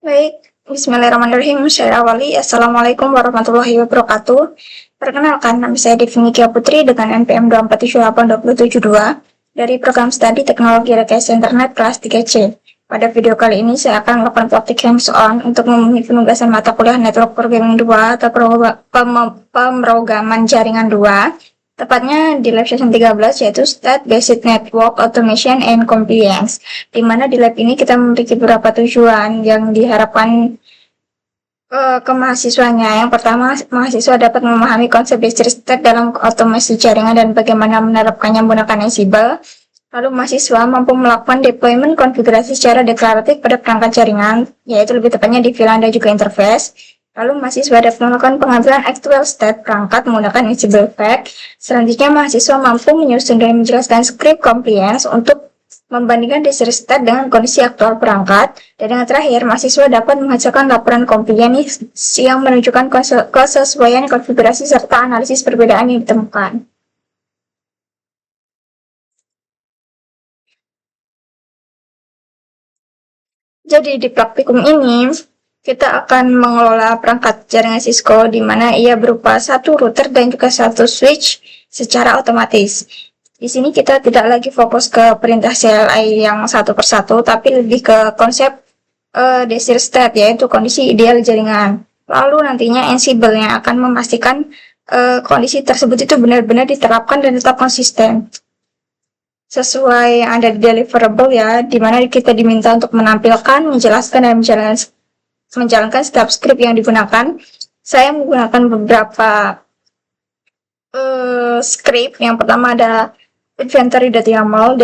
Baik, Bismillahirrahmanirrahim. Saya awali. Assalamualaikum warahmatullahi wabarakatuh. Perkenalkan, nama saya Devini Kia Putri dengan NPM 2478272 dari program studi Teknologi Rekayasa Internet kelas 3C. Pada video kali ini saya akan melakukan praktik hands-on untuk memenuhi penugasan mata kuliah Network Programming 2 atau pemrograman jaringan 2, tepatnya di lab session 13, yaitu State Basic Network Automation and Compliance, di mana di lab ini kita memiliki beberapa tujuan yang diharapkan ke mahasiswanya. Yang pertama, mahasiswa dapat memahami konsep basic state dalam otomasi jaringan dan bagaimana menerapkannya menggunakan Ansible. Lalu mahasiswa mampu melakukan deployment konfigurasi secara deklaratif pada perangkat jaringan, yaitu lebih tepatnya di VLAN dan juga interface. Lalu mahasiswa dapat melakukan pengambilan actual state perangkat menggunakan Ansible Fact. Selanjutnya mahasiswa mampu menyusun dan menjelaskan script compliance untuk membandingkan distri state dengan kondisi aktual perangkat. Dan yang terakhir, mahasiswa dapat menghasilkan laporan compliance yang menunjukkan kesesuaian konfigurasi serta analisis perbedaan yang ditemukan. Jadi di praktikum ini, kita akan mengelola perangkat jaringan Cisco di mana ia berupa satu router dan juga satu switch secara otomatis. Di sini kita tidak lagi fokus ke perintah CLI yang satu persatu, tapi lebih ke konsep desired state, yaitu kondisi ideal jaringan. Lalu nantinya Ansible yang akan memastikan kondisi tersebut itu benar-benar diterapkan dan tetap konsisten sesuai yang ada di deliverable, ya, di mana kita diminta untuk menampilkan, menjelaskan, dan menjalankan setiap script yang digunakan. Saya menggunakan beberapa script. Yang pertama ada inventory.yaml,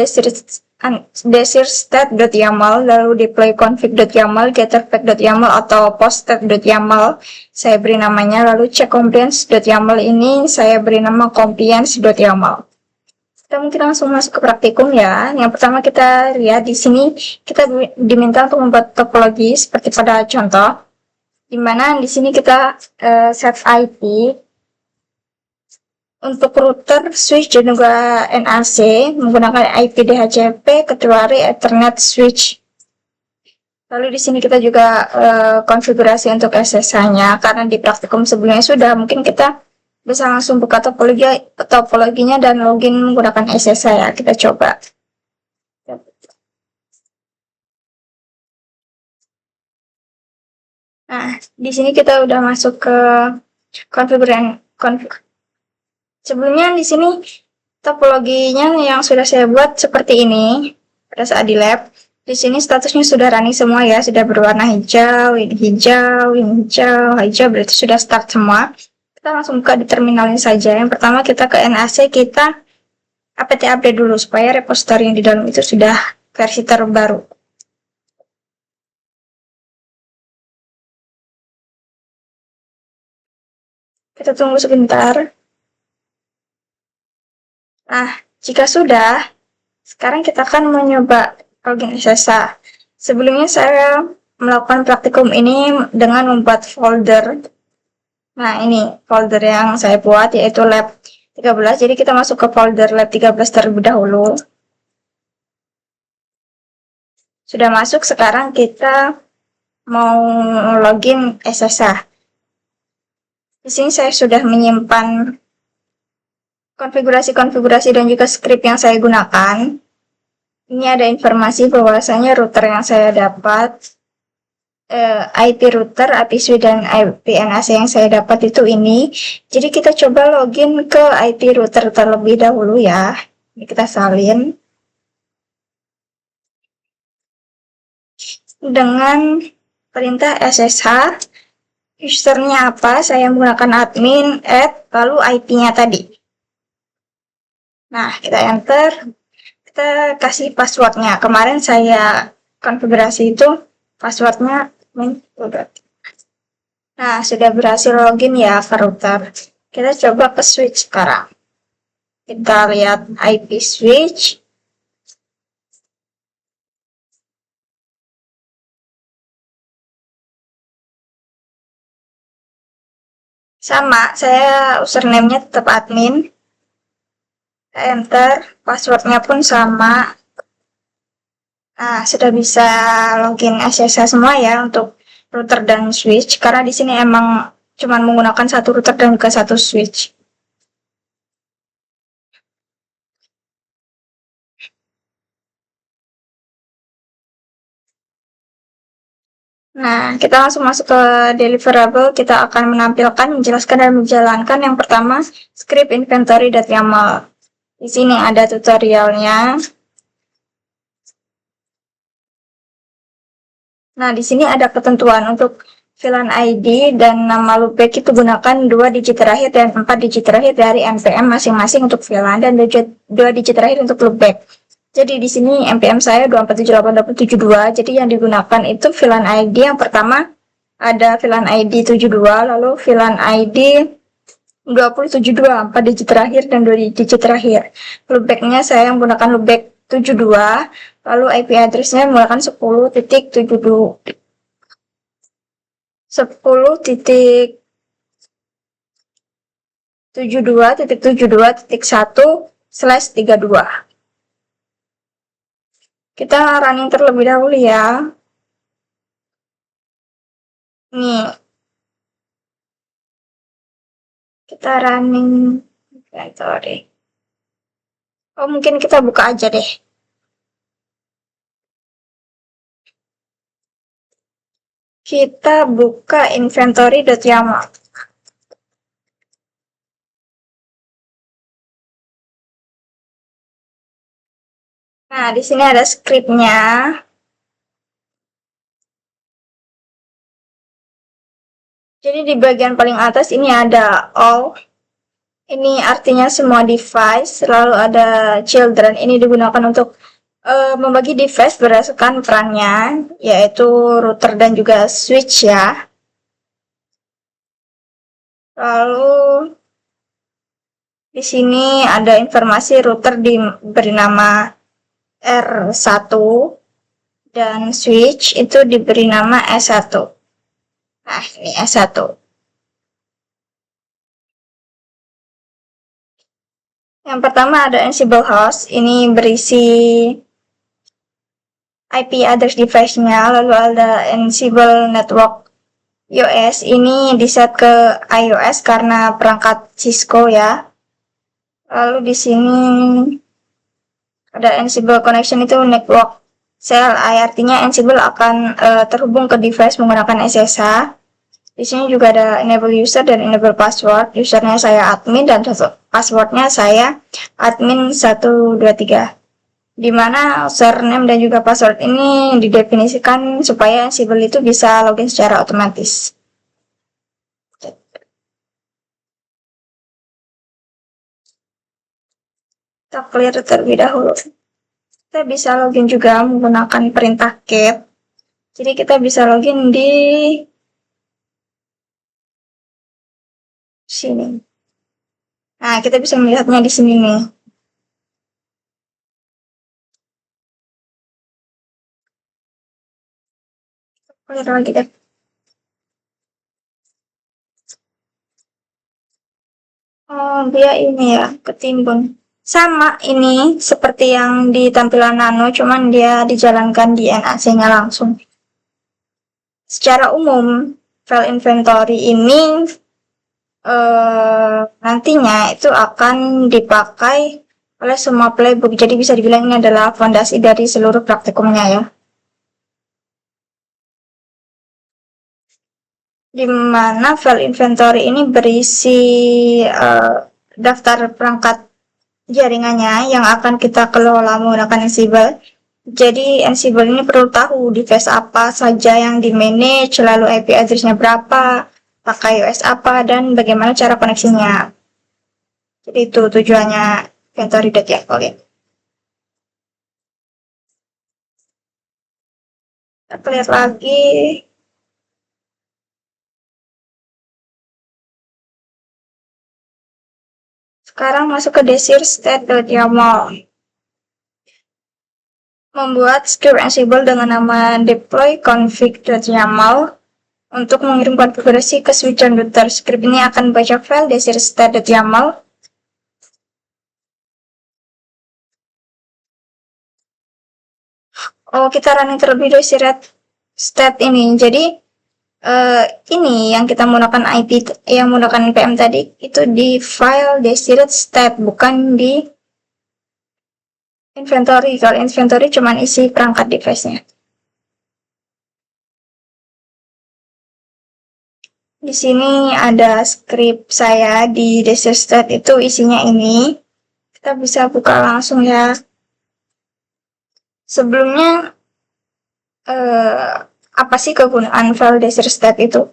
desirstat.yaml, lalu deploy config.yaml, getterpack.yaml atau poststate.yaml saya beri namanya, lalu check compliance.yaml ini saya beri nama compliance.yaml. Kita mungkin langsung masuk ke praktikum, ya. Yang pertama kita lihat di sini kita diminta untuk membuat topologi seperti pada contoh, di mana di sini kita set IP untuk router, switch, dan juga NAC menggunakan IP DHCP kecuali Ethernet switch. Lalu di sini kita juga konfigurasi untuk SSH-nya, karena di praktikum sebelumnya sudah, mungkin kita bisa langsung buka topologinya dan login menggunakan SSH, ya. Kita coba. Nah, di sini kita udah masuk ke sebelumnya di sini topologinya yang sudah saya buat seperti ini pada saat di lab. Di sini statusnya sudah running semua, ya, sudah berwarna hijau, ini hijau, ini hijau, hijau, berarti sudah start semua. Kita langsung buka di terminalnya saja. Yang pertama kita ke NAC, kita apt update dulu supaya repository yang di dalam itu sudah versi terbaru. Kita tunggu sebentar. Nah, jika sudah, sekarang kita akan mencoba login SSH. Sebelumnya saya melakukan praktikum ini dengan membuat folder. Nah, ini folder yang saya buat, yaitu lab 13. Jadi kita masuk ke folder lab 13 terlebih dahulu. Sudah masuk, sekarang kita mau login SSH. Di sini saya sudah menyimpan konfigurasi dan juga script yang saya gunakan. Ini ada informasi bahwasanya router yang saya dapat, IP router, IP switch, dan IP NAC yang saya dapat itu ini. Jadi kita coba login ke IP router terlebih dahulu, ya. Ini kita salin dengan perintah SSH. Usernya apa? Saya menggunakan admin, lalu IP-nya tadi. Nah, kita enter. Kita kasih passwordnya. Kemarin saya konfigurasi itu passwordnya. Nah, sudah berhasil login, ya, ke router. Kita coba ke switch sekarang. Kita lihat IP switch. Sama, saya username-nya tetap admin. Enter, passwordnya pun sama. Nah, sudah bisa login SSH semua, ya, untuk router dan switch, karena di sini emang cuma menggunakan satu router dan juga satu switch. Nah, kita langsung masuk ke deliverable. Kita akan menampilkan, menjelaskan, dan menjalankan yang pertama, script inventory.yaml. Di sini ada tutorialnya. Nah, di sini ada ketentuan untuk VLAN ID dan nama loopback itu gunakan 2 digit terakhir dan 4 digit terakhir dari NPM masing-masing untuk VLAN dan 2 digit terakhir untuk loopback. Jadi di sini NPM saya 2478272. Jadi yang digunakan itu VLAN ID yang pertama ada VLAN ID 72, lalu VLAN ID 2072, 4 digit terakhir dan 2 digit terakhir. Loopback-nya saya menggunakan loopback 72, lalu IP address-nya menggunakan 10.72.72.1/32. Kita running terlebih dahulu ya. Nih, kita running inventory. Oh, mungkin kita buka aja deh. Kita buka inventory.yaml. Nah, di sini ada scriptnya. Jadi di bagian paling atas ini ada all. Ini artinya semua device. Lalu ada children. Ini digunakan untuk membagi device berdasarkan perannya, yaitu router dan juga switch ya. Lalu di sini ada informasi router diberi nama R1 dan switch itu diberi nama S1. Nah, ini S1. Yang pertama ada Ansible host, ini berisi IP address device-nya, lalu ada Ansible network iOS, ini diset ke iOS karena perangkat Cisco ya. Lalu di sini ada Ansible connection, itu network CLI, artinya Ansible akan terhubung ke device menggunakan SSH. Di sini juga ada enable user dan enable password. Usernya saya admin dan passwordnya saya admin 123. Di mana username dan juga password ini didefinisikan supaya Ansible itu bisa login secara otomatis. Kita clear terlebih dahulu. Kita bisa login juga menggunakan perintah get. Jadi kita bisa login di sini. Nah, kita bisa melihatnya di sini nih. Clear lagi deh. Oh, dia ini ya, ketimbun. Sama ini seperti yang di tampilan Nano, cuman dia dijalankan di NAC-nya langsung. Secara umum, file inventory ini nantinya itu akan dipakai oleh semua playbook. Jadi bisa dibilang ini adalah fondasi dari seluruh praktikumnya ya. Di mana file inventory ini berisi daftar perangkat jaringannya yang akan kita kelola menggunakan Ansible. Jadi Ansible ini perlu tahu device apa saja yang di manage, lalu IP address-nya berapa, pakai OS apa, dan bagaimana cara koneksinya. Jadi itu tujuannya inventory.yaml. Kita lihat lagi. Sekarang masuk ke desir-state.yaml. Membuat script Ansible dengan nama deploy-config.yaml untuk mengirim konfigurasi ke switch dan router. Script ini akan baca file desir-state.yaml. Oh, kita running terlebih dahulu state ini. Jadi eh, ini yang kita menggunakan IP yang menggunakan npm tadi itu di file destined state, bukan di inventory. Kalau inventory cuman isi perangkat device-nya. Di sini ada script saya di destined state, itu isinya ini. Kita bisa buka langsung ya. Sebelumnya, apa sih kegunaan file destined state itu?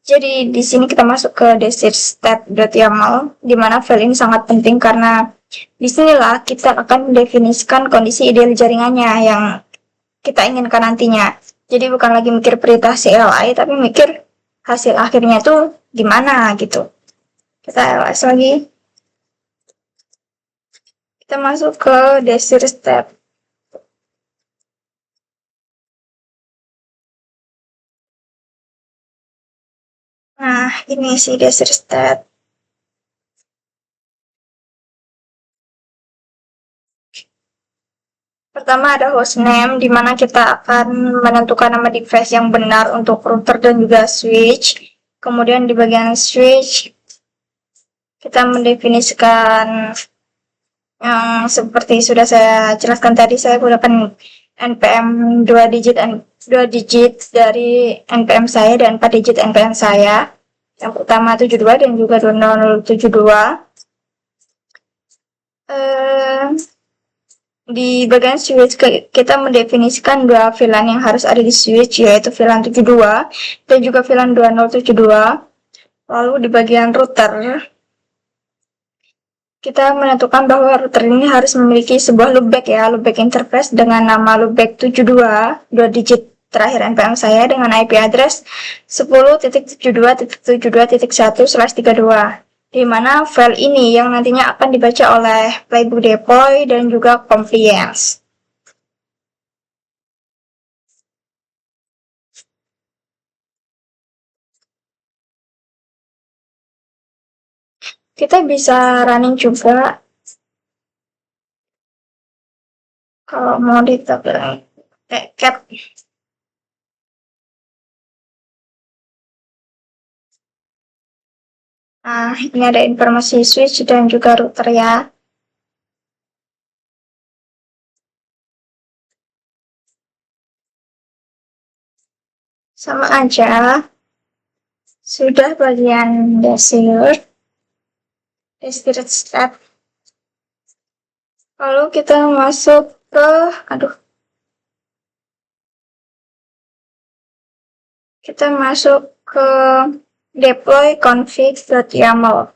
Jadi di sini kita masuk ke destined_state.yaml, di mana file ini sangat penting karena disinilah kita akan mendefinisikan kondisi ideal jaringannya yang kita inginkan nantinya. Jadi bukan lagi mikir perintah CLI, tapi mikir hasil akhirnya itu gimana gitu. Kita ls lagi. Kita masuk ke destined state. Nah, ini sih destined state. Pertama ada hostname, di mana kita akan menentukan nama device yang benar untuk router dan juga switch. Kemudian di bagian switch, kita mendefinisikan yang seperti sudah saya jelaskan tadi. Saya gunakan npm 2 digit dari npm saya dan 4 digit npm saya. Yang pertama 72 dan juga 2072. Di bagian switch kita mendefinisikan dua VLAN yang harus ada di switch, yaitu VLAN 72 dan juga VLAN 2072. Lalu di bagian router, kita menentukan bahwa router ini harus memiliki sebuah loopback ya, loopback interface dengan nama loopback 72, 2 digit terakhir npm saya dengan IP address 10.72.72.1/32, di mana file ini yang nantinya akan dibaca oleh playbook deploy dan juga compliance. Kita bisa running juga kalau mau ditekan cat. Nah, ini ada informasi switch dan juga router ya. Sama aja. Sudah bagian destined state. Lalu kita masuk ke, kita masuk ke deploy config.yaml.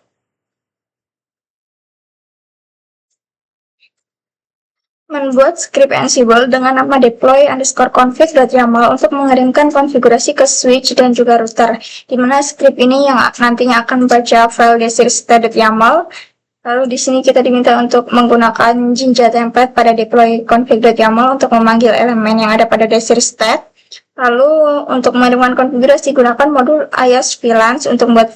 Membuat script Ansible dengan nama deploy_config.yaml untuk mengirimkan konfigurasi ke switch dan juga router, di mana script ini yang nantinya akan membaca file destined_state.yaml. Lalu di sini kita diminta untuk menggunakan Jinja template pada deploy config.yaml untuk memanggil elemen yang ada pada destined_state. Lalu untuk mengirimkan konfigurasi, gunakan modul iOS VLANs untuk membuat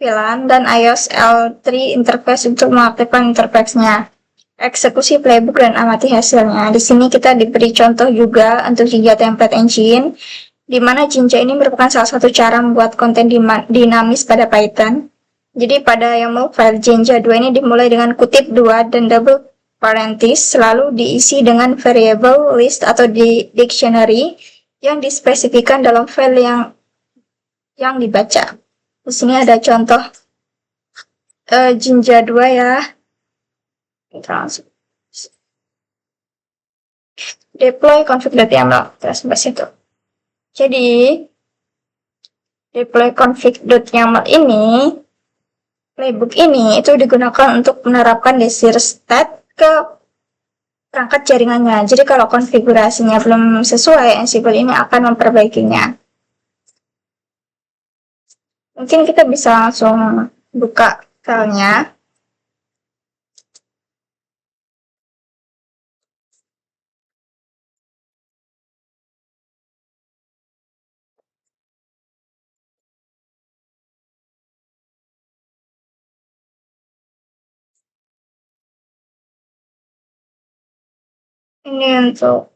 VLAN dan iOS L3 interface untuk mengaktifkan interface-nya. Eksekusi playbook dan amati hasilnya. Di sini kita diberi contoh juga untuk Jinja Template Engine, di mana Jinja ini merupakan salah satu cara membuat konten dinamis pada Python. Jadi pada YAML file Jinja 2 ini dimulai dengan kutip 2 dan double parenthesis, lalu diisi dengan variable list atau di dictionary yang dispesifikan dalam file yang dibaca. Di sini ada contoh Jinja 2 ya. Deploy config.yaml, terus bahas itu. Jadi deploy config.yaml ini, playbook ini itu digunakan untuk menerapkan destined state ke perangkat jaringannya. Jadi kalau konfigurasinya belum sesuai, Ansible ini akan memperbaikinya. Mungkin kita bisa langsung buka filenya. Ini untuk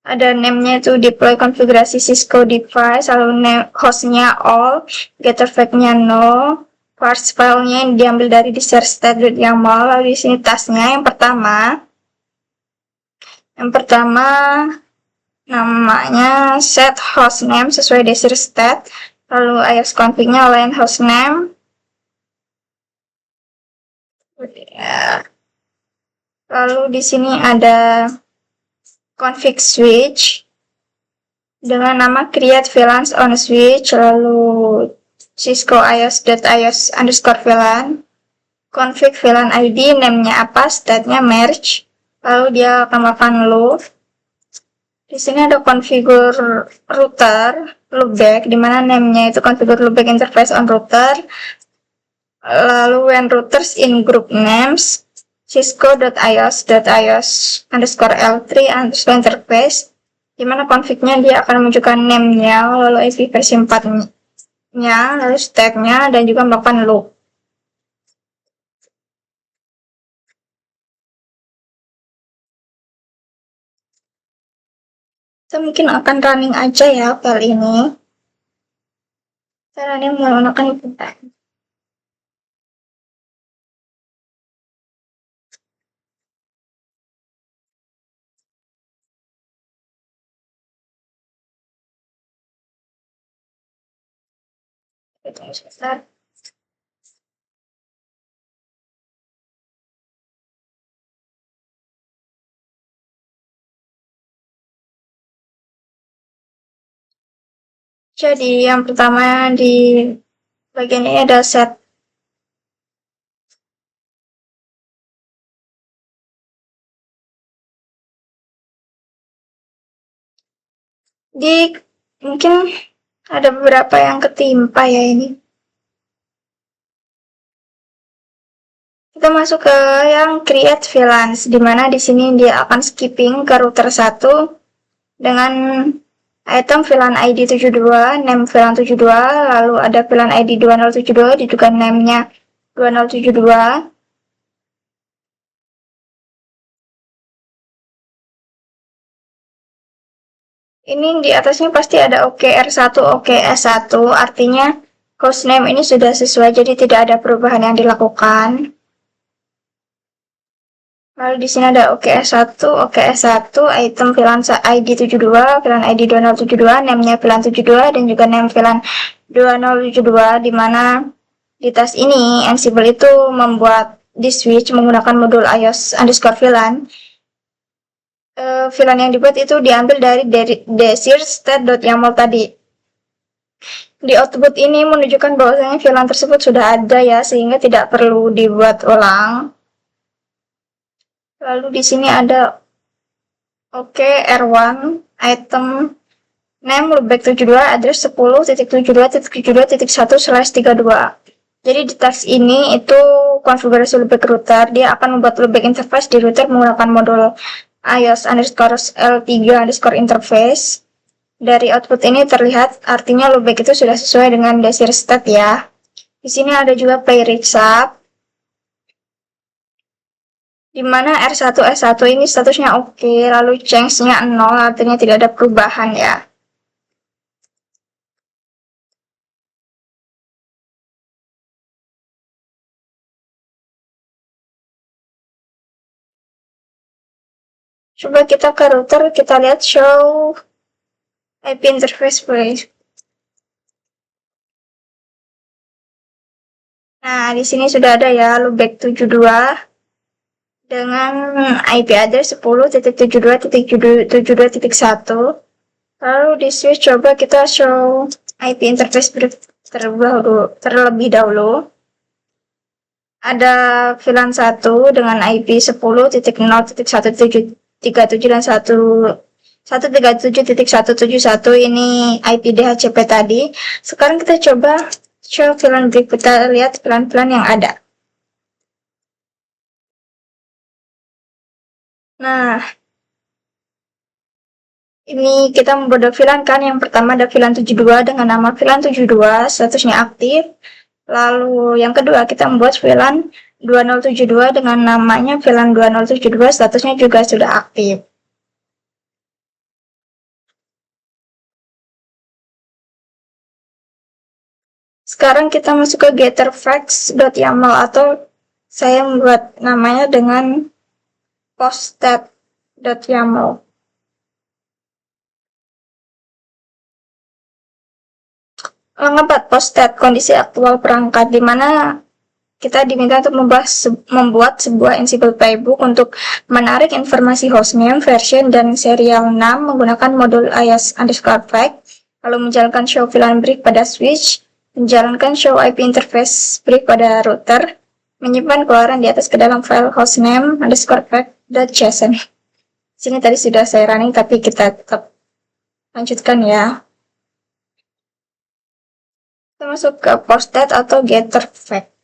ada name-nya itu deploy konfigurasi Cisco device, lalu name hostnya all, getter flag-nya no, parse file-nya yang diambil dari di share state.yaml, lalu di sini tasknya yang pertama namanya set hostname sesuai desir state, lalu ios config-nya align hostname, lalu di sini ada config switch dengan nama create VLANs on switch, lalu Cisco ios.ios_VLAN, config VLAN ID, name-nya apa, state-nya merge, lalu dia akan melakukan loop. Di sini ada configure router loopback, di mana name-nya itu configure loopback interface on router, lalu when routers in group names cisco.ios_l3 interface, dimana config-nya dia akan menunjukkan name-nya, lalu IP versi 4-nya, lalu stack-nya, dan juga melakukan loop. Kita mungkin akan running aja ya file ini. Kita running menggunakan input. Sebentar. Jadi yang pertama di bagian ini ada set. Mungkin ada beberapa yang ketimpa ya ini. Kita masuk ke yang create VLANs, di mana di sini dia akan skipping ke router 1 dengan item VLAN ID 72, name VLAN 72, lalu ada VLAN ID 2072, juga name-nya 2072. Ini di atasnya pasti ada OKR1, OKS1, artinya hostname ini sudah sesuai, jadi tidak ada perubahan yang dilakukan. Lalu di sini ada OKS1, OKS1, item VLAN ID 72, VLAN ID 2072, name-nya VLAN 72, dan juga name VLAN 2072, di mana di task ini Ansible itu membuat di switch menggunakan modul ios_VLAN. VLAN yang dibuat itu diambil dari desir state.yaml tadi. Di output ini menunjukkan bahwasanya VLAN tersebut sudah ada ya, sehingga tidak perlu dibuat ulang. Lalu di sini ada R1 item name loopback 72 address 10.72.72.1/32. Jadi di task ini itu konfigurasi loopback router, dia akan membuat loopback interface di router menggunakan modul ios_l3 interface. Dari output ini terlihat artinya loopback itu sudah sesuai dengan desir state ya. Di sini ada juga play resub, di mana R1 S1 ini statusnya oke, lalu change-nya 0, artinya tidak ada perubahan ya. Coba kita ke router, kita lihat show IP interface please. Nah, di sini sudah ada ya loopback 72 dengan IP address 10.72.72.1. Lalu di switch coba kita show IP interface terlebih dahulu. Ada VLAN 1 dengan IP 10.0.137 dan 137.171, ini IP DHCP tadi. Sekarang kita coba show VLAN berikut, kita lihat VLAN yang ada. Nah, ini kita membuat VLAN kan, yang pertama ada VLAN 72 dengan nama VLAN 72, statusnya aktif. Lalu yang kedua kita membuat VLAN 2072 dengan namanya VLAN 2072, statusnya juga sudah aktif. Sekarang kita masuk ke getterfacts.yaml atau saya membuat namanya dengan poststat.yaml. Ngebat poststat kondisi aktual perangkat, di mana kita diminta untuk membuat sebuah Ansible playbook untuk menarik informasi hostname, version, dan serial name menggunakan modul IaaS_fact, lalu menjalankan show VLAN break pada switch, menjalankan show IP interface break pada router, menyimpan keluaran di atas ke dalam file hostname_fact.json. Sini tadi sudah saya running, tapi kita tetap lanjutkan ya. Kita masuk ke poststat atau getterfact.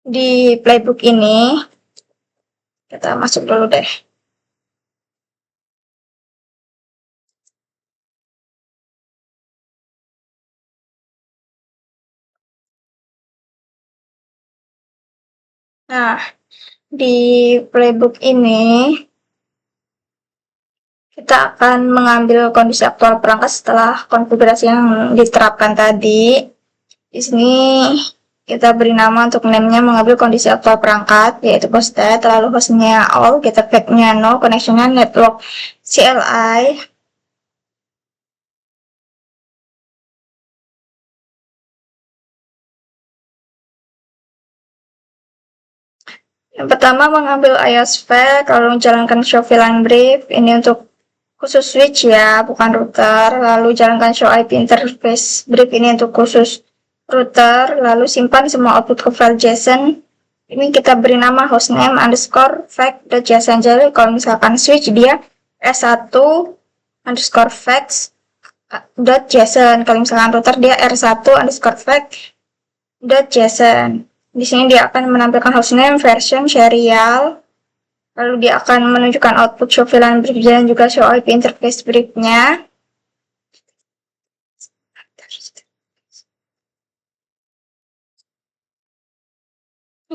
Di playbook ini kita masuk dulu deh. Nah, di playbook ini kita akan mengambil kondisi aktual perangkat setelah konfigurasi yang diterapkan tadi. Di sini kita beri nama untuk name-nya mengambil kondisi aktual perangkat, yaitu poststat, lalu hostnya all, getterfact-nya no, connection-nya network CLI. Yang pertama mengambil IaaS_fact, lalu menjalankan show VLAN brief, ini untuk khusus switch ya, bukan router. Lalu jalankan show IP interface brief, ini untuk khusus router. Lalu simpan semua output ke file JSON. Ini kita beri nama hostname_fact.json. Jadi kalau misalkan switch dia s1_facts.json. Kalau misalkan router dia r1_fact.json. Di sini dia akan menampilkan hostname, version, serial. Lalu dia akan menunjukkan output show VLAN brief dan juga show IP interface brief-nya.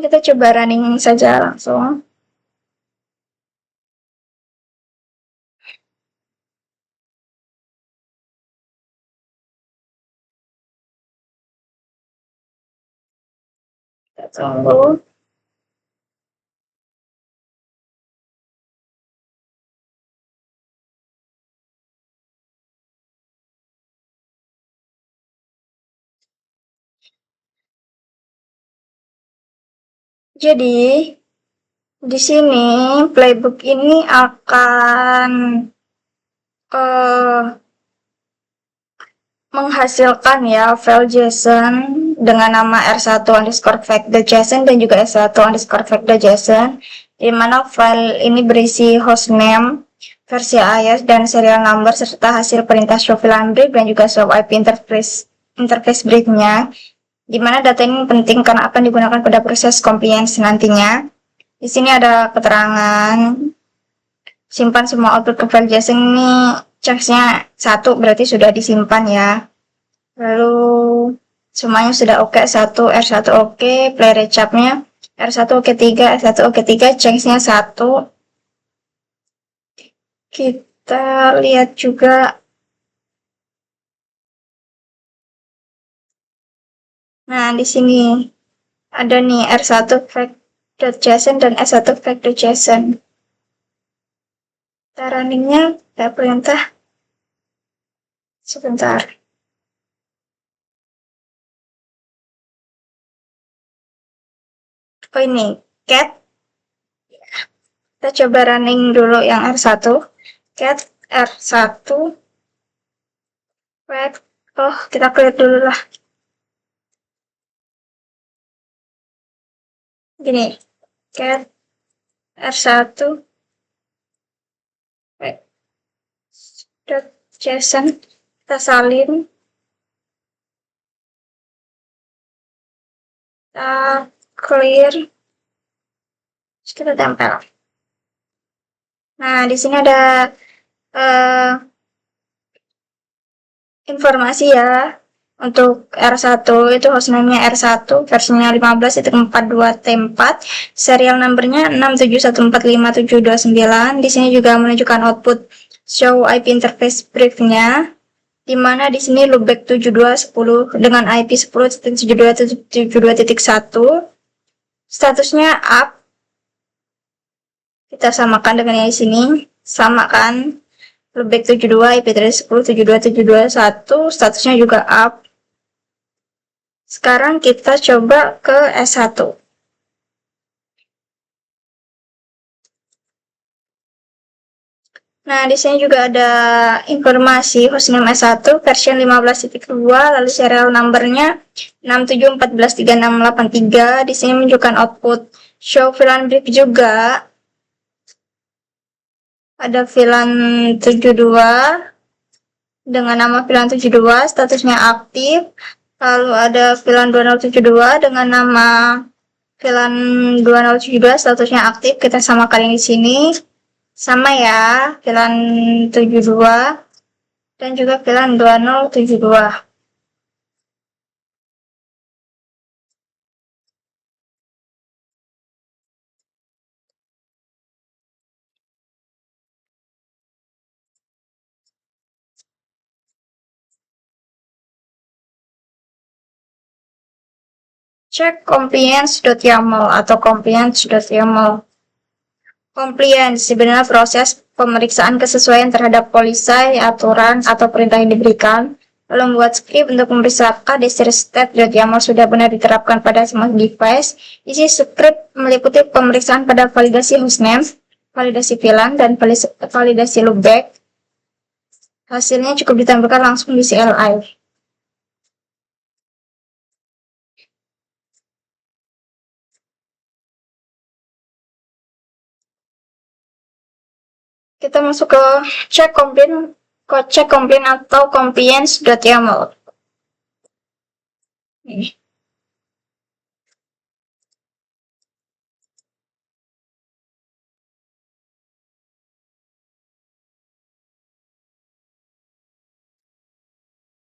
Kita coba running saja langsung. Kita tunggu. Jadi di sini playbook ini akan menghasilkan ya file JSON dengan nama r1_fact.json dan juga s1_fact.json, di mana file ini berisi hostname, versi IaaS, dan serial number serta hasil perintah show VLAN brief dan juga show IP interface brief-nya, di mana data ini penting karena akan digunakan pada proses compliance nantinya. Di sini ada keterangan simpan semua output ke file JSON, ini chunks-nya 1 berarti sudah disimpan ya. Lalu semuanya sudah oke, R1 oke, play recap-nya R1 oke 3, R1 oke 3, chunks-nya 1. Kita lihat juga nah di sini ada nih r1_fact.json dan s1_fact.json. Kita runningnya kita perintah sebentar. Oh ini cat. Kita coba running dulu yang R1. Cat R1 fact. Oh, kita clear dulu lah. Gini, cat R1 fact.json, kita salin. Kita clear. Terus kita tempel. Nah, di sini ada informasi ya. Untuk R1 itu hostname-nya R1, versinya 15.42T4, serial number-nya 6714579. Di sini juga menunjukkan output show IP interface briefnya, di mana di sini loopback 7210 dengan IP 10.72.72.1, statusnya up. Kita samakan dengan yang di sini, samakan loopback 72 IP address 10.72.72.1, statusnya juga up. Sekarang kita coba ke S1. Nah, di sini juga ada informasi hostname S1 version 15.2, lalu serial numbernya 67143683. Di sini menunjukkan output show VLAN brief juga. Ada VLAN 72 dengan nama VLAN 72, statusnya aktif. Lalu ada VLAN 2072 dengan nama VLAN 2072, statusnya aktif. Kita samakan yang di sini. Sama ya, VLAN 72 dan juga VLAN 2072. Cek compliance.yaml atau compliance.yaml. Compliance sebenarnya proses pemeriksaan kesesuaian terhadap polisi, aturan, atau perintah yang diberikan. Lalu membuat skrip untuk memeriksa apakah desir-state.yaml sudah benar diterapkan pada semua device. Isi skrip meliputi pemeriksaan pada validasi hostname, validasi VLAN, dan validasi loopback. Hasilnya cukup ditampilkan langsung di CLI. Kita masuk ke check complaint atau compliance.yaml.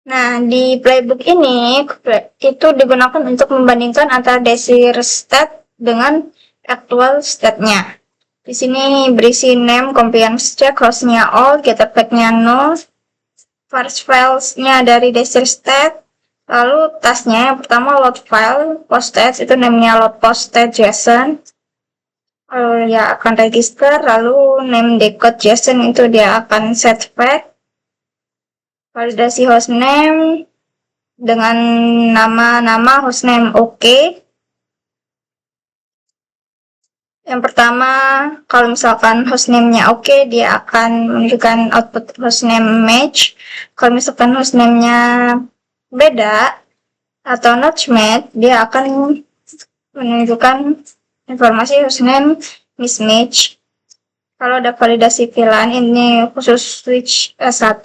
Nah, di playbook ini itu digunakan untuk membandingkan antara desir state dengan actual state-nya. Di sini berisi name, compliance check, hostnya all, getter flag-nya no, first files-nya dari desir state, lalu tasknya yang pertama load file, posted, itu namanya load posted JSON, lalu dia akan register, lalu name decode JSON itu dia akan set flag, validasi hostname dengan nama hostname oke. Yang pertama, kalau misalkan hostname-nya oke, dia akan menunjukkan output hostname match. Kalau misalkan hostname-nya beda atau not match, dia akan menunjukkan informasi hostname mismatch. Kalau ada validasi VLAN, ini khusus switch S1.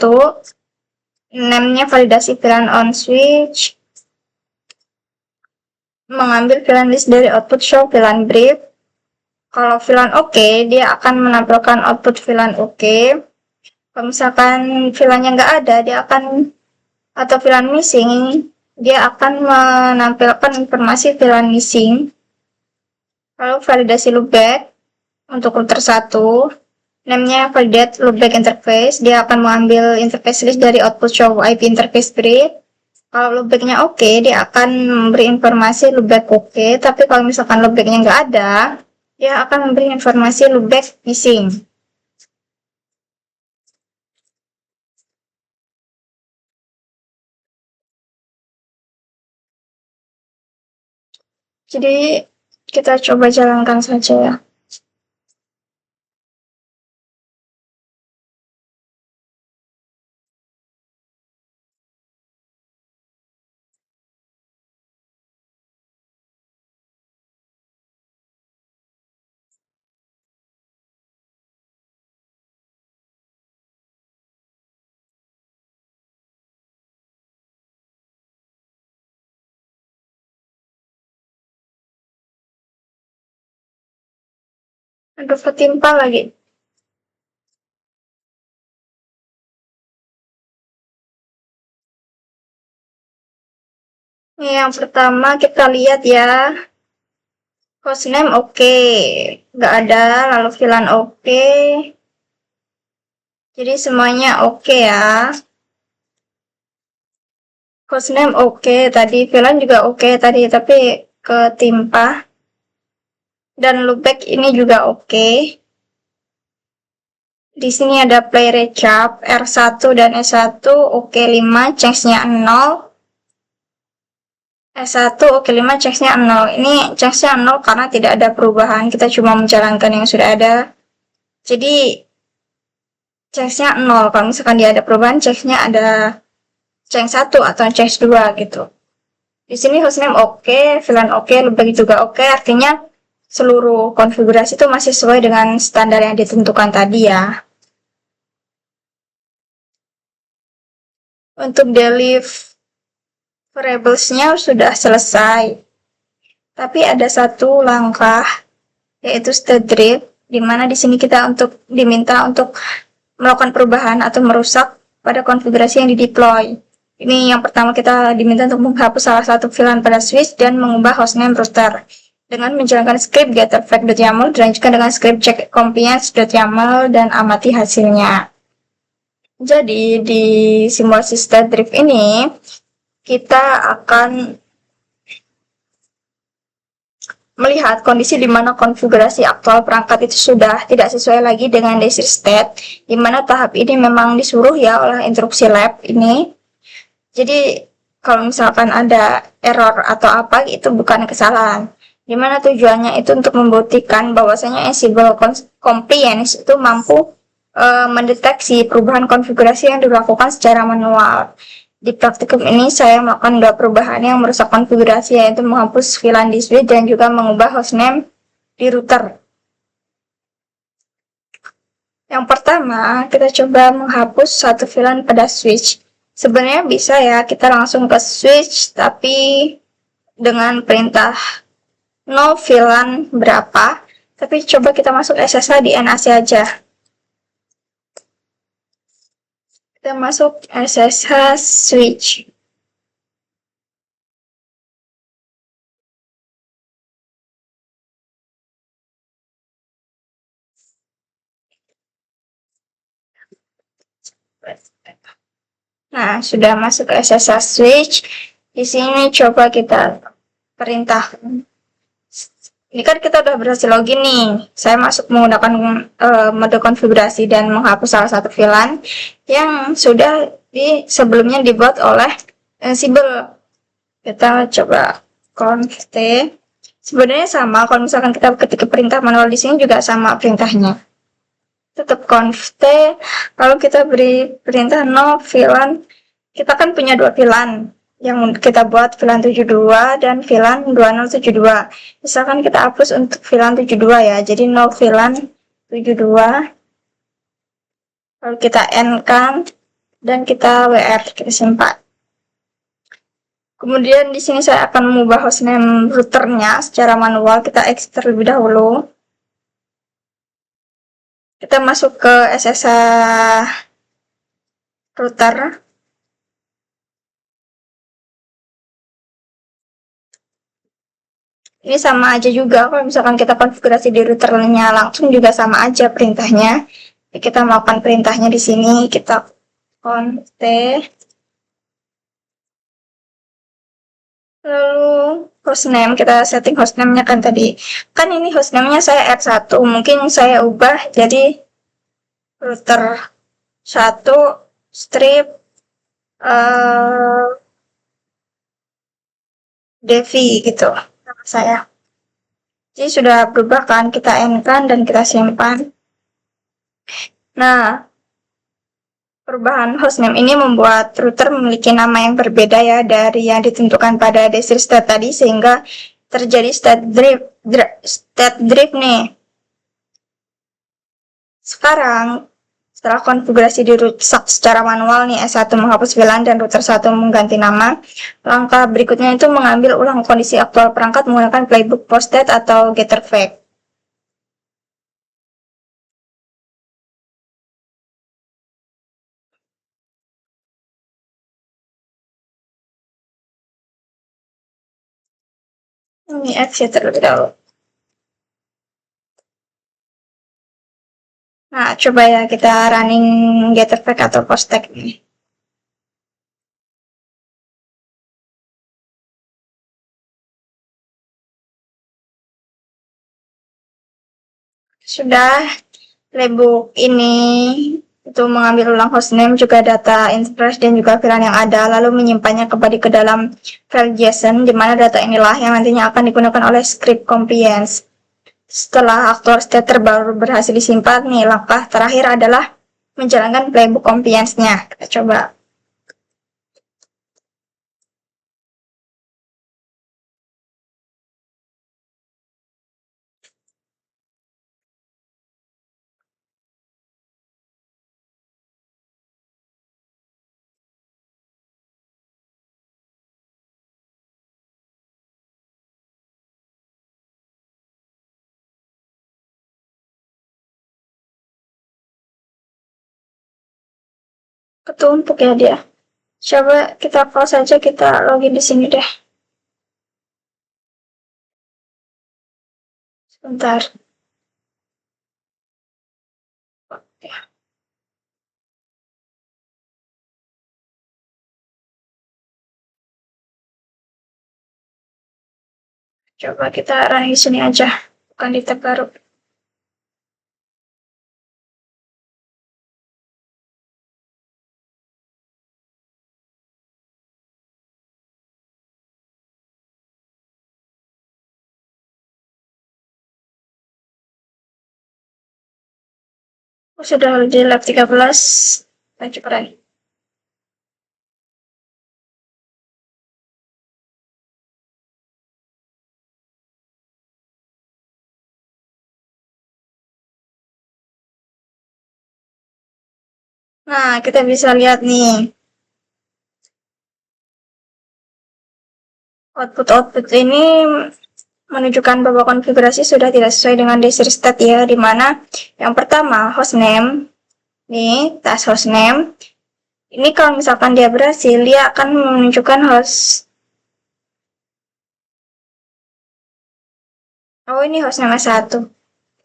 Name-nya validasi VLAN on switch. Mengambil VLAN list dari output show VLAN brief. Kalau VLAN oke, dia akan menampilkan output VLAN oke. Kalau misalkan VLAN-nya nggak ada, dia akan, atau VLAN missing, dia akan menampilkan informasi VLAN missing. Lalu validasi loopback untuk router 1, name-nya validate loopback interface, dia akan mengambil interface list dari output show IP interface brief. Kalau loopback-nya oke, dia akan memberi informasi loopback oke, tapi kalau misalkan loopback-nya nggak ada, dia akan memberi informasi loopback missing. Jadi kita coba jalankan saja ya. Aduh, ketimpa lagi. Yang pertama kita lihat ya, hostname oke, nggak ada, lalu VLAN oke, Jadi semuanya oke ya. Hostname oke tadi, VLAN juga oke tadi, tapi ketimpa. Dan loopback ini juga oke. Di sini ada play recap R1 dan S1 oke 5, change-nya 0. S1 oke 5, change-nya 0. Ini change-nya 0 karena tidak ada perubahan, kita cuma menjalankan yang sudah ada. Jadi change-nya 0. Kalau misalkan dia ada perubahan, change-nya ada change 1 atau change 2 gitu. Di sini hostname oke, VLAN oke, loopback juga oke, artinya seluruh konfigurasi itu masih sesuai dengan standar yang ditentukan tadi ya. Untuk deliverables-nya sudah selesai. Tapi ada satu langkah, yaitu state drift, di mana di sini kita diminta untuk melakukan perubahan atau merusak pada konfigurasi yang dideploy. Ini yang pertama, kita diminta untuk menghapus salah satu VLAN pada switch dan mengubah hostname router dengan menjalankan script getterfact.yaml dilanjutkan dengan script check compliance.yaml dan amati hasilnya. Jadi di simulasi state drift ini kita akan melihat kondisi di mana konfigurasi aktual perangkat itu sudah tidak sesuai lagi dengan desir state, di mana tahap ini memang disuruh ya oleh interupsi lab ini. Jadi kalau misalkan ada error atau apa, itu bukan kesalahan. Di mana tujuannya itu untuk membuktikan bahwasanya Ansible Compliance itu mampu mendeteksi perubahan konfigurasi yang dilakukan secara manual. Di praktikum ini saya melakukan 2 perubahan yang merusak konfigurasi, yaitu menghapus VLAN di switch dan juga mengubah hostname di router. Yang pertama, kita coba menghapus satu VLAN pada switch. Sebenarnya bisa ya, kita langsung ke switch, tapi dengan perintah no VLAN berapa. Tapi coba kita masuk SSH di NAC aja. Kita masuk SSH switch. Nah, sudah masuk ke SSH switch. Di sini coba kita perintah. Ini kan kita udah berhasil login nih. Saya masuk menggunakan mode konfigurasi dan menghapus salah satu VLAN yang sudah sebelumnya dibuat oleh Ansible. Kita coba conft. Sebenarnya sama, kalau misalkan kita ketik perintah manual di sini juga sama perintahnya. Tetap conft. Kalau kita beri perintah no VLAN, kita kan punya 2 VLAN yang kita buat, VLAN 72 dan VLAN 2072. Misalkan kita hapus untuk VLAN 72 ya, jadi no VLAN 72. Lalu kita end kan dan kita WR, kita simpan. Kemudian di sini saya akan mengubah hostname routernya secara manual. Kita exit terlebih dahulu. Kita masuk ke SSH router. Ini sama aja juga, kalau misalkan kita konfigurasi di routernya langsung juga sama aja perintahnya. Kita melakukan perintahnya di sini, kita conft. Lalu hostname, kita setting hostname-nya kan tadi. Kan ini hostname-nya saya R1, mungkin saya ubah jadi router 1 strip Devi gitu nama saya. Jadi sudah berubah kan, kita end kan dan kita simpan. Nah, perubahan hostname ini membuat router memiliki nama yang berbeda ya dari yang ditentukan pada desir state tadi, sehingga terjadi state drift nih. Sekarang setelah konfigurasi dirusak secara manual nih, S1 menghapus VLAN dan router 1 mengganti nama, langkah berikutnya itu mengambil ulang kondisi aktual perangkat menggunakan playbook posted atau getterfact. Ini exit terlebih dahulu. Nah, coba ya kita running getterpack atau postek nih. Sudah, playbook ini itu mengambil ulang hostname, juga data interface dan juga VLAN yang ada, lalu menyimpannya kembali ke dalam file JSON, di mana data inilah yang nantinya akan digunakan oleh script compliance. Setelah aktor state terbaru berhasil disimpan, nih langkah terakhir adalah menjalankan playbook compliance-nya. Kita coba. Ketumpuk ya dia. Coba kita close saja, kita login di sini deh. Sebentar. Coba kita run di sini aja, bukan di tab baru. Sudah di lab 13. Lanjut lagi. Nah, kita bisa lihat nih, output ini menunjukkan bahwa konfigurasi sudah tidak sesuai dengan desir state ya, di mana yang pertama hostname, nih tas hostname, ini kalau misalkan dia berhasil, dia akan menunjukkan host. Oh, ini hostname 1.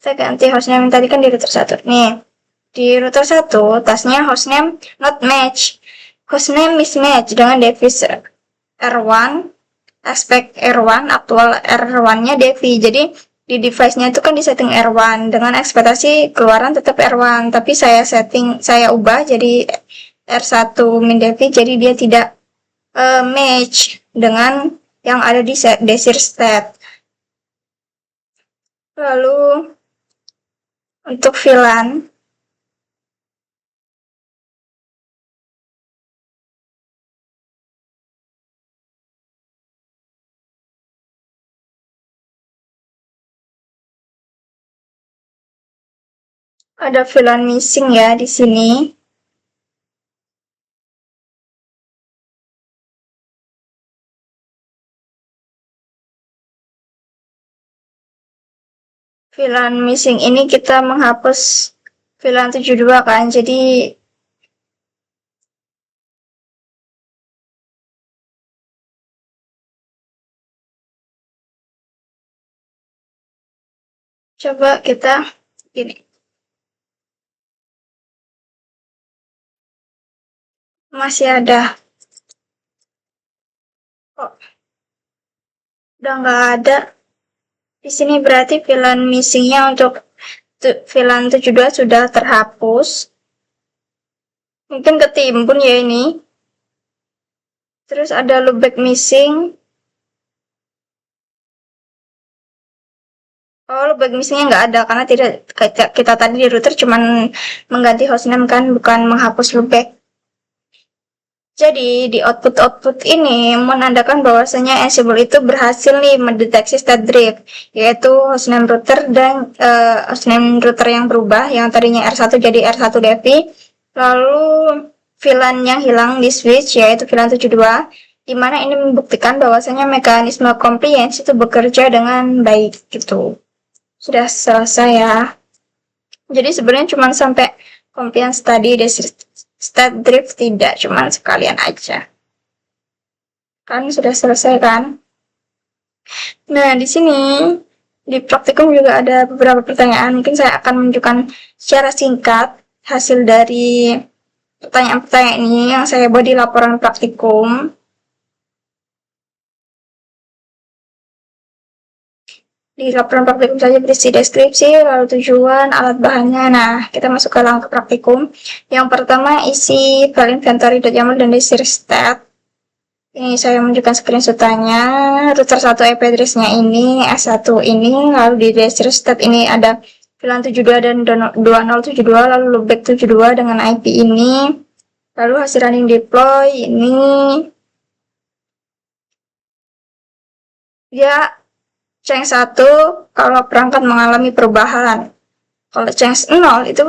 Kita ganti hostname tadi kan di router 1. Nih, di router 1, tasnya hostname not match. Hostname mismatch dengan device R1, aspek R1, aktual R1-nya Devi. Jadi di device-nya itu kan disetting R1 dengan ekspektasi keluaran tetap R1, tapi saya ubah jadi R1 min Devi, jadi dia tidak match dengan yang ada di desir state. Lalu untuk VLAN, ada VLAN missing ya di sini. VLAN missing ini kita menghapus VLAN 72 kan, jadi coba kita gini, masih ada. Oh, udah nggak ada. Di sini berarti VLAN missingnya untuk VLAN 72 sudah terhapus. Mungkin ketimbun ya ini. Terus ada loopback missing. Oh, loopback missingnya nggak ada karena tidak kita tadi di router cuman mengganti hostname kan, bukan menghapus loopback. Jadi di output ini menandakan bahwasanya Ansible itu berhasil nih mendeteksi state drift, yaitu hostname router dan hostname router yang berubah, yang tadinya R1 jadi R1 Devi, lalu VLAN yang hilang di switch yaitu VLAN 72, di mana ini membuktikan bahwasanya mekanisme compliance itu bekerja dengan baik gitu. Sudah selesai ya. Jadi sebenarnya cuma sampai compliance tadi, state drift tidak, cuma sekalian aja. Kan sudah selesai kan? Nah, di sini Di praktikum juga ada beberapa pertanyaan. Mungkin saya akan menunjukkan secara singkat hasil dari pertanyaan-pertanyaan ini yang saya buat di laporan praktikum. Di laporan praktikum saja berisi deskripsi, lalu tujuan, alat bahannya. Nah, kita masuk ke langkah praktikum. Yang pertama, isi file inventory.yaml dan desir.stat. Ini saya menunjukkan screenshot-nya. Router 1 IP address-nya ini, S1 ini, lalu di desir.stat ini ada VLAN 72 dan 2072, lalu loopback 72 dengan IP ini. Lalu hasil running deploy ini. Dia change 1 kalau perangkat mengalami perubahan. Kalau change 0 itu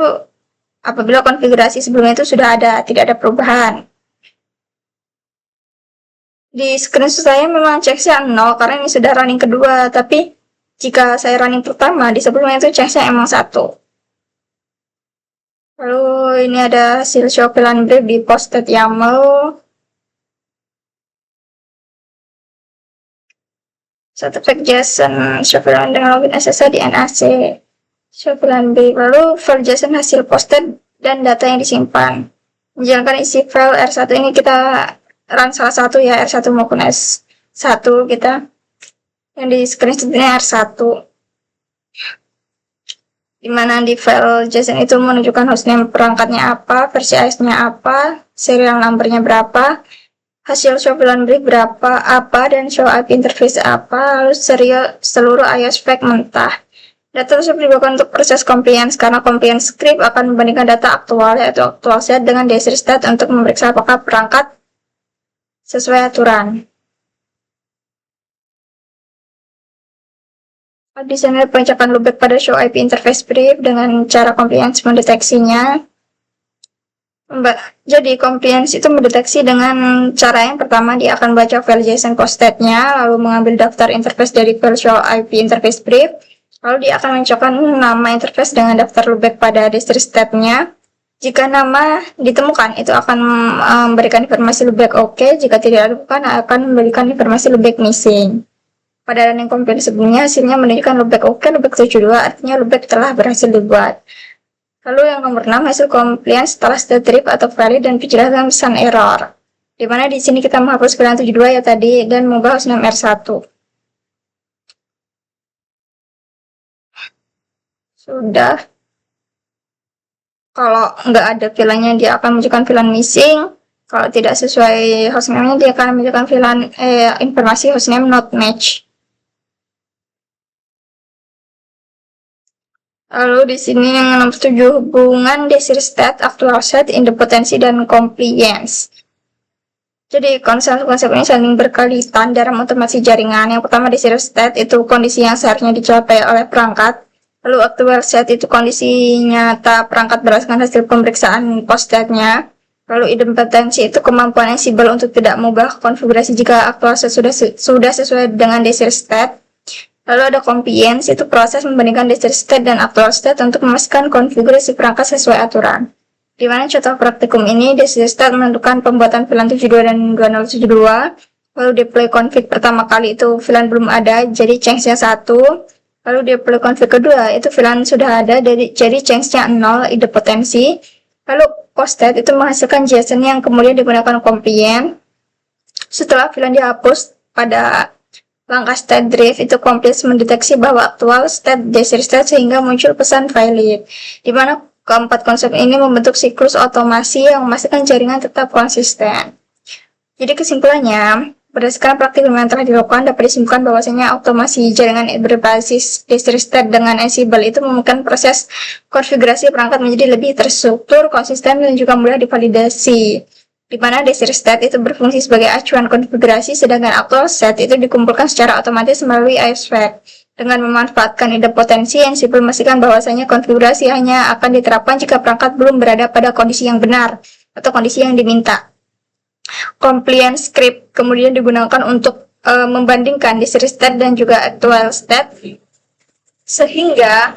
apabila konfigurasi sebelumnya itu sudah ada, tidak ada perubahan. Di screenshot saya memang change-nya 0 karena ini sudah running kedua, tapi jika saya running pertama, di sebelumnya itu change-nya emang 1. Lalu ini ada hasil show VLAN brief di post.yaml. Satu fake JSON show VLAN dengan login SSH di NAC. Show VLAN brief. Lalu file JSON hasil posted dan data yang disimpan. Menjalankan isi file R1 ini kita run salah satu ya, R1 maupun S1 kita. Yang di screenshot ini R1. Dimana di file JSON itu menunjukkan hostname perangkatnya apa, versi IS-nya apa, serial number-nya berapa, hasil show VLAN brief berapa, apa, dan show IP interface apa, lalu seluruh IO spec mentah. Data tersebut digunakan untuk proses compliance karena compliance script akan membandingkan data aktual yaitu actual set dengan desir.stat untuk memeriksa apakah perangkat sesuai aturan. Di sini pengecekan loopback pada show IP interface brief dengan cara compliance mendeteksinya. Jadi compliance itu mendeteksi dengan cara yang pertama dia akan baca file JSON posted-nya, lalu mengambil daftar interface dari file show IP interface brief, lalu dia akan mencocokkan nama interface dengan daftar loopback pada desir.stat-nya. Jika nama ditemukan, itu akan memberikan informasi loopback oke. Jika tidak ditemukan, akan memberikan informasi loopback missing. Pada running compliance sebelumnya, hasilnya menunjukkan loopback oke, loopback 72, artinya loopback telah berhasil dibuat. Lalu yang nomor 6, hasil compliance setelah state drift atau valid dan penjelasan pesan error. Dimana di sini kita menghapus VLAN 72 ya tadi, dan mengubah hostname R1. Sudah. Kalau nggak ada VLAN-nya, dia akan menunjukkan VLAN missing. Kalau tidak sesuai hostname-nya, dia akan menunjukkan VLAN informasi hostname not match. Lalu di sini yang nomor 7, hubungan desir.stat, actual set, independensi, dan compliance. Jadi konsep ini saling berkaitan dalam otomasi jaringan. Yang pertama desir.stat itu kondisi yang seharusnya dicapai oleh perangkat. Lalu actual set itu kondisi nyata perangkat berdasarkan hasil pemeriksaan posted-nya. Lalu independensi itu kemampuan Ansible untuk tidak mengubah konfigurasi jika actual set sudah sesuai dengan desir.stat. Lalu ada compliance, itu proses membandingkan desir.stat dan actual state untuk memastikan konfigurasi perangkat sesuai aturan. Di mana contoh praktikum ini, desir.stat menentukan pembuatan VLAN 72 dan 2072, lalu deploy config pertama kali itu VLAN belum ada, jadi change-nya 1, lalu deploy config kedua, itu VLAN sudah ada, jadi change-nya 0, idempotensi, lalu posted itu menghasilkan JSON yang kemudian digunakan compliance. Setelah VLAN dihapus pada langkah state drift itu compliance mendeteksi bahwa aktual state desir.stat sehingga muncul pesan valid. Di mana keempat konsep ini membentuk siklus otomasi yang memastikan jaringan tetap konsisten. Jadi kesimpulannya, berdasarkan praktik yang telah dilakukan dapat disimpulkan bahwasanya otomasi jaringan berbasis desir.stat dengan Ansible itu memungkinkan proses konfigurasi perangkat menjadi lebih terstruktur, konsisten, dan juga mudah divalidasi. Di mana desir.stat itu berfungsi sebagai acuan konfigurasi, sedangkan actual set itu dikumpulkan secara otomatis melalui IOSpec. Dengan memanfaatkan idempotensi, Ansible memastikan bahwasanya konfigurasi hanya akan diterapkan jika perangkat belum berada pada kondisi yang benar atau kondisi yang diminta. Compliance script kemudian digunakan untuk membandingkan desir.stat dan juga actual state, sehingga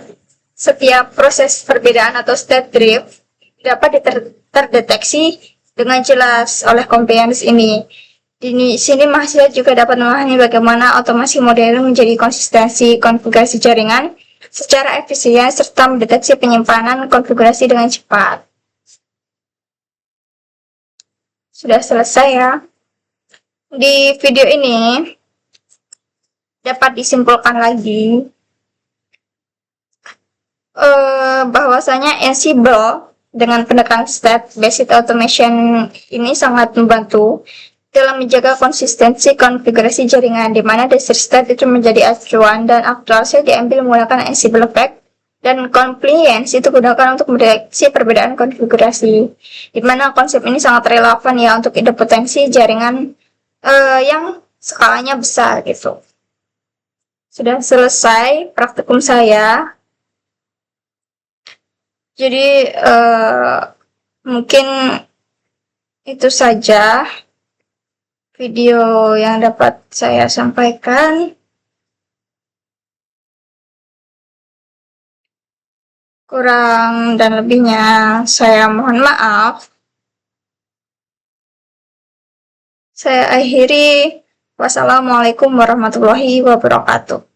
setiap proses perbedaan atau state drift dapat terdeteksi dengan jelas oleh compliance ini. Di sini mahasiswa juga dapat memahami bagaimana otomasi modern menjadi konsistensi konfigurasi jaringan secara efisien serta mendeteksi penyimpanan konfigurasi dengan cepat. Sudah selesai ya. Di video ini dapat disimpulkan lagi bahwasanya Ansible dengan pendekatan state-based automation ini sangat membantu dalam menjaga konsistensi konfigurasi jaringan, di mana dasar state itu menjadi acuan dan aktualisasi diambil menggunakan Ansible effect, dan compliance itu digunakan untuk mendeteksi perbedaan konfigurasi, di mana konsep ini sangat relevan ya untuk ide potensi jaringan yang skalanya besar gitu. Sudah selesai praktikum saya. Jadi mungkin itu saja video yang dapat saya sampaikan. Kurang dan lebihnya saya mohon maaf. Saya akhiri. Wassalamualaikum warahmatullahi wabarakatuh.